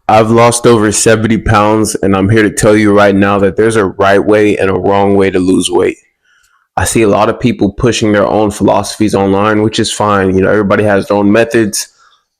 I've lost over 70 pounds, and I'm here to tell you right now that there's a right way and a wrong way to lose weight. I see a lot of people pushing their own philosophies online, which is fine. You know, everybody has their own methods.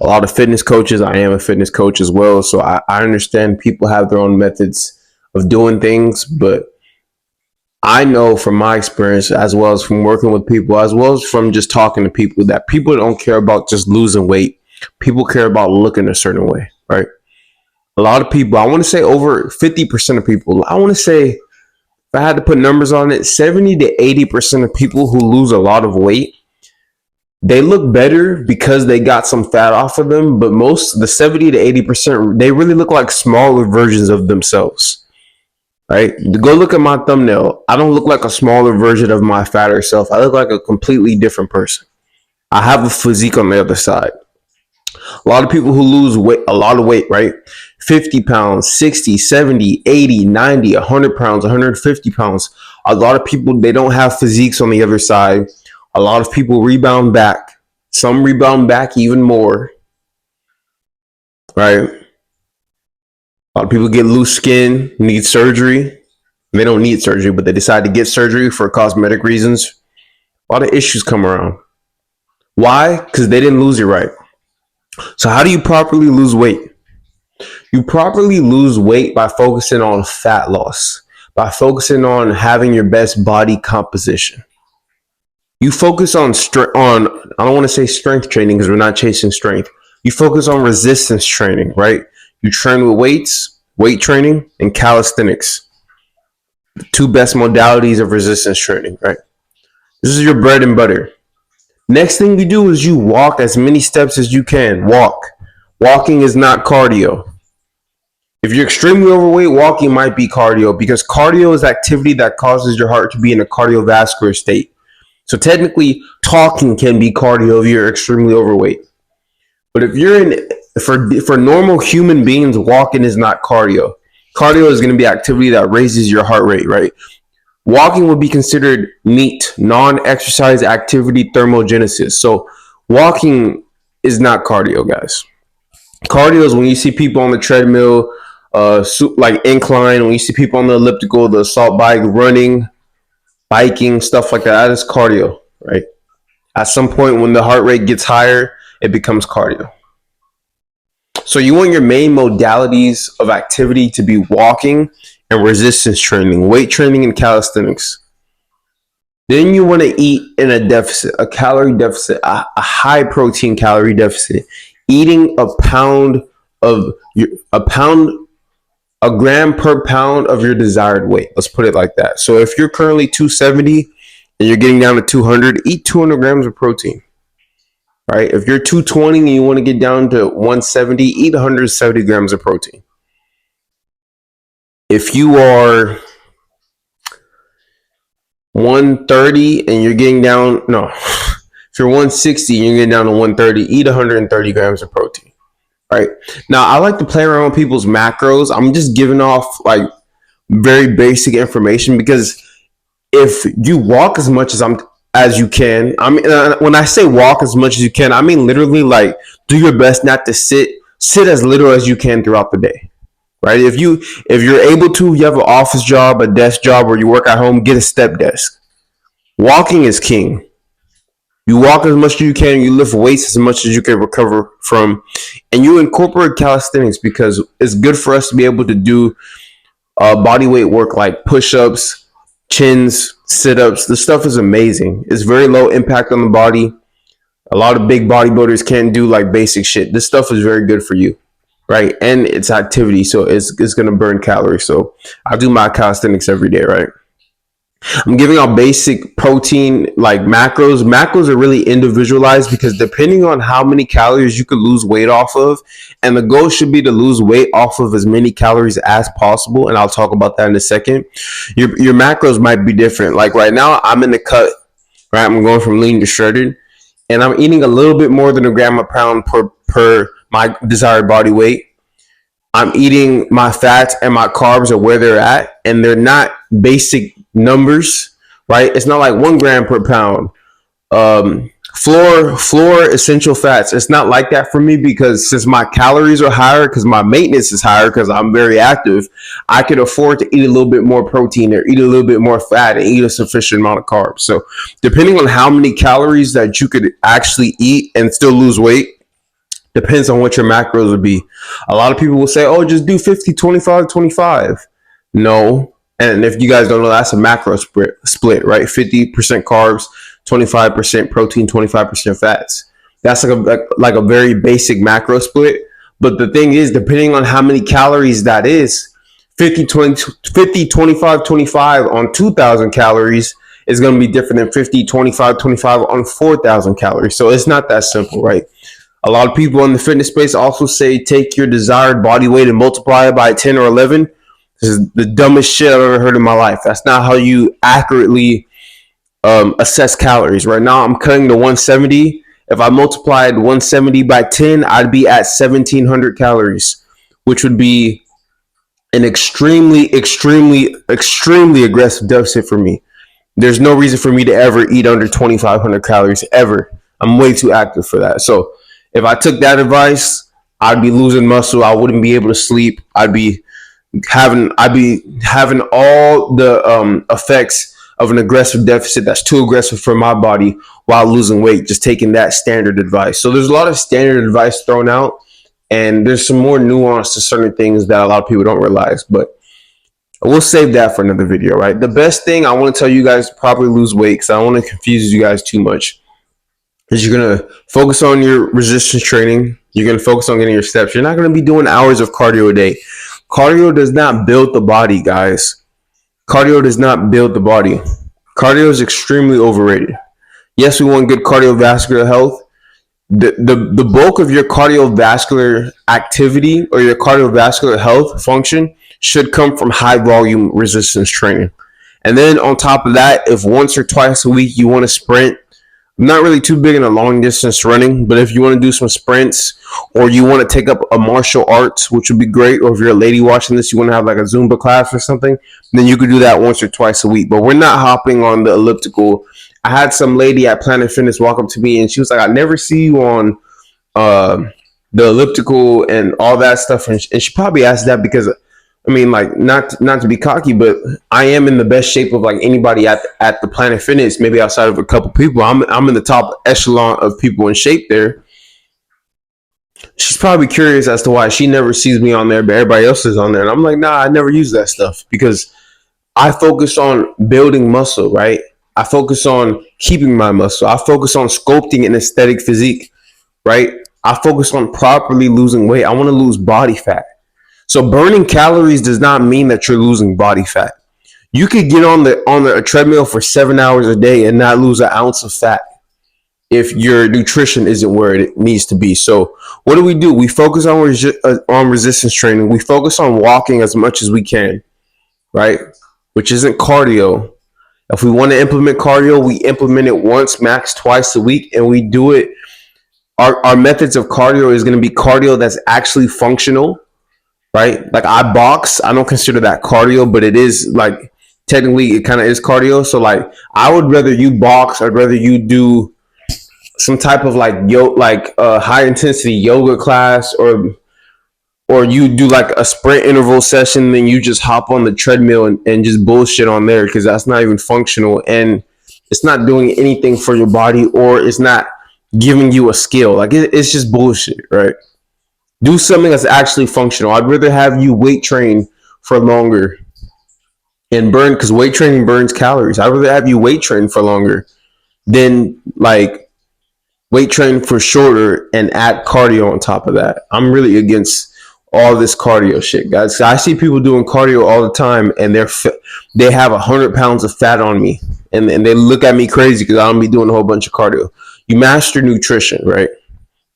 A lot of fitness coaches, I am a fitness coach as well. So I understand people have their own methods of doing things, but I know from my experience, as well as from working with people, as well as from just talking to people, that people don't care about just losing weight. People care about looking a certain way, right? A lot of people, I want to say over 50% of people, I want to say, if I had to put numbers on it, 70 to 80% of people who lose a lot of weight, they look better because they got some fat off of them. But most, the 70 to 80%, they really look like smaller versions of themselves, right? Go look at my thumbnail. I don't look like a smaller version of my fatter self. I look like a completely different person. I have a physique on the other side. A lot of people who lose weight, a lot of weight, right? 50 pounds, 60, 70, 80, 90, 100 pounds, 150 pounds. A lot of people, they don't have physiques on the other side. A lot of people rebound back. Some rebound back even more, right? A lot of people get loose skin, need surgery. They don't need surgery, but they decide to get surgery for cosmetic reasons. A lot of issues come around. Why? Because they didn't lose it right. So how do you properly lose weight? You properly lose weight by focusing on fat loss, by focusing on having your best body composition. You focus on I don't want to say strength training because we're not chasing strength. You focus on resistance training, right? You train with weights, weight training, and calisthenics. The two best modalities of resistance training, right? This is your bread and butter. Next thing you do is you walk as many steps as you can. Walk. Walking is not cardio. If you're extremely overweight, walking might be cardio because cardio is activity that causes your heart to be in a cardiovascular state. So technically, talking can be cardio if you're extremely overweight. But if you're for normal human beings, walking is not cardio. Cardio is going to be activity that raises your heart rate, right? Walking would be considered NEAT, non-exercise activity thermogenesis. So walking is not cardio, guys. Cardio is when you see people on the treadmill, like incline, when you see people on the elliptical, the assault bike, running, biking, stuff like that. That is cardio, right? At some point when the heart rate gets higher, it becomes cardio. So you want your main modalities of activity to be walking and resistance training, weight training, and calisthenics. Then you want to eat in a deficit, a calorie deficit, a high protein calorie deficit. Eating a gram per pound of your desired weight. Let's put it like that. So if you're currently 270 and you're getting down to 200, eat 200 grams of protein. Right? If you're 220 and you want to get down to 170, eat 170 grams of protein. If you are 130 and you're getting down, no, if you're 160 and you're getting down to 130, eat 130 grams of protein. Right? Now, I like to play around with people's macros. I'm just giving off like very basic information because if you walk as much as you can, I mean, when I say walk as much as you can, I mean literally like do your best not to sit as little as you can throughout the day, right? If you're able to, you have an office job, a desk job, or you work at home, get a step desk. Walking is king. You walk as much as you can, you lift weights as much as you can recover from, and you incorporate calisthenics because it's good for us to be able to do body weight work like push-ups, chins, sit-ups. This stuff is amazing. It's very low impact on the body. A lot of big bodybuilders can't do like basic shit. This stuff is very good for you, right? And it's activity, so it's going to burn calories. So I do my calisthenics every day, right? I'm giving out basic protein like macros. Macros are really individualized because depending on how many calories you could lose weight off of, and the goal should be to lose weight off of as many calories as possible. And I'll talk about that in a second. Your macros might be different. Like right now, I'm in the cut, right? I'm going from lean to shredded, and I'm eating a little bit more than a gram a pound per my desired body weight. I'm eating my fats and my carbs are where they're at, and they're not basic numbers, right? It's not like 1 gram per pound, Floor essential fats. It's not like that for me because since my calories are higher, because my maintenance is higher, because I'm very active, I can afford to eat a little bit more protein or eat a little bit more fat and eat a sufficient amount of carbs. So depending on how many calories that you could actually eat and still lose weight, depends on what your macros would be. A lot of people will say, oh, just do 50, 25, 25. No. And if you guys don't know, that's a macro split, right? 50% carbs, 25% protein, 25% fats. That's like a very basic macro split. But the thing is, depending on how many calories that is, 50, 20, 50, 25, 25 on 2,000 calories is going to be different than 50, 25, 25 on 4,000 calories. So it's not that simple, right? A lot of people in the fitness space also say take your desired body weight and multiply it by 10 or 11. This is the dumbest shit I've ever heard in my life. That's not how you accurately assess calories. Right now, I'm cutting to 170. If I multiplied 170 by 10, I'd be at 1,700 calories, which would be an extremely, extremely, extremely aggressive deficit for me. There's no reason for me to ever eat under 2,500 calories ever. I'm way too active for that. So if I took that advice, I'd be losing muscle. I wouldn't be able to sleep. I'd be having all the effects of an aggressive deficit that's too aggressive for my body while losing weight, just taking that standard advice. So there's a lot of standard advice thrown out, and there's some more nuance to certain things that a lot of people don't realize, but we'll save that for another video, right? The best thing I want to tell you guys to properly lose weight, because I don't want to confuse you guys too much, is you're going to focus on your resistance training. You're going to focus on getting your steps. You're not going to be doing hours of cardio a day. Cardio does not build the body, guys. Cardio does not build the body. Cardio is extremely overrated. Yes, we want good cardiovascular health. The bulk of your cardiovascular activity or your cardiovascular health function should come from high volume resistance training. And then on top of that, if once or twice a week you want to sprint, I'm not really too big in a long distance running, but if you want to do some sprints or you want to take up a martial arts, which would be great, or if you're a lady watching this, you want to have like a Zumba class or something, then you could do that once or twice a week. But we're not hopping on the elliptical. I had some lady at Planet Fitness walk up to me and she was like, I never see you on the elliptical and all that stuff. And she probably asked that because, I mean, like, not to be cocky, but I am in the best shape of like anybody at the Planet Fitness, maybe outside of a couple people. I'm in the top echelon of people in shape there. She's probably curious as to why she never sees me on there, but everybody else is on there. And I'm like, nah, I never use that stuff because I focus on building muscle, right? I focus on keeping my muscle. I focus on sculpting an aesthetic physique, right? I focus on properly losing weight. I want to lose body fat. So burning calories does not mean that you're losing body fat. You could get on the treadmill for 7 hours a day and not lose an ounce of fat if your nutrition isn't where it needs to be. So what do? We focus on resistance training. We focus on walking as much as we can, right? Which isn't cardio. If we want to implement cardio, we implement it once, max twice a week, and we do it. Our methods of cardio is going to be cardio that's actually functional, right? Like I box, I don't consider that cardio, but it is like technically it kind of is cardio. So like I would rather you box, I'd rather you do some type of like high intensity yoga class, or you do like a sprint interval session, then you just hop on the treadmill and just bullshit on there, because that's not even functional and it's not doing anything for your body, or it's not giving you a skill. Like it's just bullshit, right? Do something that's actually functional. I'd rather have you weight train for longer and burn, because weight training burns calories. I'd rather have you weight train for longer than like weight training for shorter and add cardio on top of that. I'm really against all this cardio shit, guys. I see people doing cardio all the time and they have 100 pounds of fat on me and they look at me crazy because I don't be doing a whole bunch of cardio. You master nutrition, right?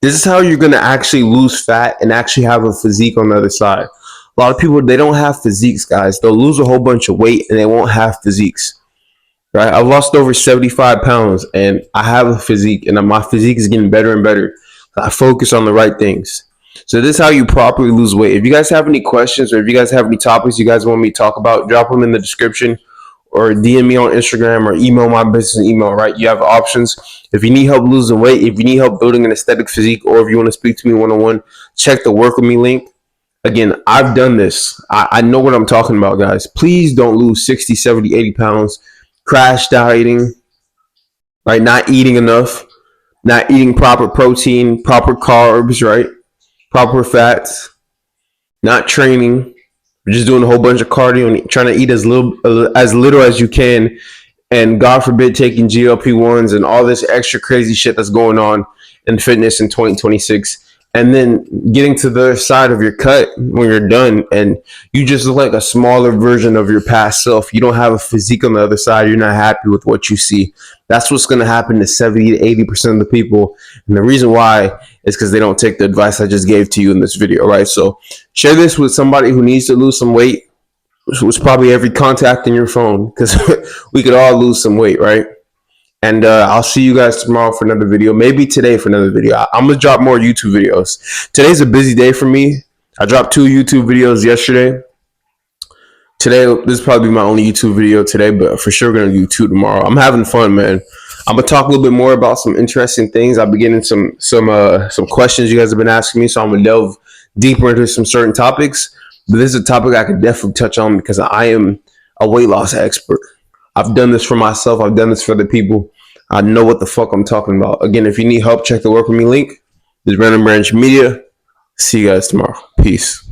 This is how you're going to actually lose fat and actually have a physique on the other side. A lot of people, they don't have physiques, guys. They'll lose a whole bunch of weight and they won't have physiques, right? I've lost over 75 pounds and I have a physique, and my physique is getting better and better. I focus on the right things. So this is how you properly lose weight. If you guys have any questions, or if you guys have any topics you guys want me to talk about, drop them in the description, or DM me on Instagram or email my business email, right? You have options. If you need help losing weight, if you need help building an aesthetic physique, or if you want to speak to me one-on-one, check the work with me link. Again, I've done this. I know what I'm talking about, guys. Please don't lose 60, 70, 80 pounds. Crash dieting, right? Not eating enough, not eating proper protein, proper carbs, right? Proper fats, not training. We're just doing a whole bunch of cardio and trying to eat as little as you can, and God forbid taking GLP-1s and all this extra crazy shit that's going on in fitness in 2026, and then getting to the side of your cut when you're done and you just look like a smaller version of your past self. You don't have a physique on the other side. You're not happy with what you see. That's what's going to happen to 70 to 80% of the people, and the reason why is because they don't take the advice I just gave to you in this video, right? So share this with somebody who needs to lose some weight. It's probably every contact in your phone, because we could all lose some weight, right? And I'll see you guys tomorrow for another video. Maybe today for another video. I'm going to drop more YouTube videos. Today's a busy day for me. I dropped 2 YouTube videos yesterday. Today, this is probably my only YouTube video today, but for sure we're going to do 2 tomorrow. I'm having fun, man. I'm going to talk a little bit more about some interesting things. I'll be getting some questions you guys have been asking me, so I'm going to delve deeper into some certain topics. But this is a topic I could definitely touch on because I am a weight loss expert. I've done this for myself. I've done this for the people. I know what the fuck I'm talking about. Again, if you need help, check the Work With Me link. This is Random Branch Media. See you guys tomorrow. Peace.